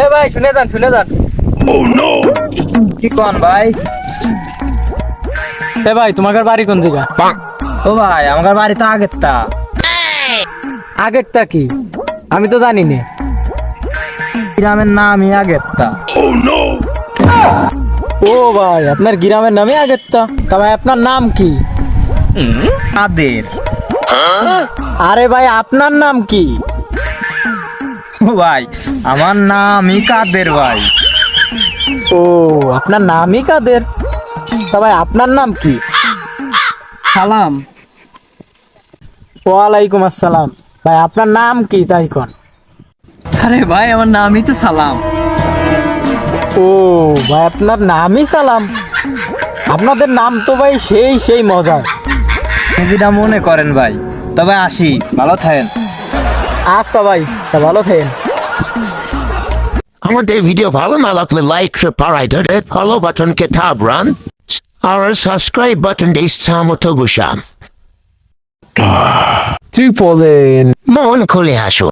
এ ভাই শুনে যান কি কোন ভাই? এ ভাই তোমাদের বাড়ি কোন জায়গা? ও ভাই আমার বাড়ি তো আগেরটা কি আমি তো জানি না। গ্রামের নামই আগেরটা। ও ভাই আপনার গ্রামের নামই আগেরটা, তা ভাই আপনার নাম কি? কাদের? আরে ভাই আপনার নাম কি? ও ভাই আমার নামই কাদের ভাই। ও আপনার নামই কাদের, তা ভাই আপনার নাম কি? সালাম। ওয়ালাইকুম আসসালাম। ভাই আপনার নাম কি তাই কোন? আরে ভাই আমার নামই তো সালাম। ও ভাই আপনার নামই সালাম। আপনাদের নাম তো ভাই সেই মজার। যেটা মনে করেন ভাই, তবে আসি, ভালো থাকেন। আচ্ছা ভাই, তা ভালো থাকেন। আমাদের ভিডিও ভালো না লাগলে লাইক পারাইডারে ফলো বাটনকে থাবরান আর সাবস্ক্রাইব বাটন দিয়ে সামতো গুসাম তুই বলেন মন খুলে আসো।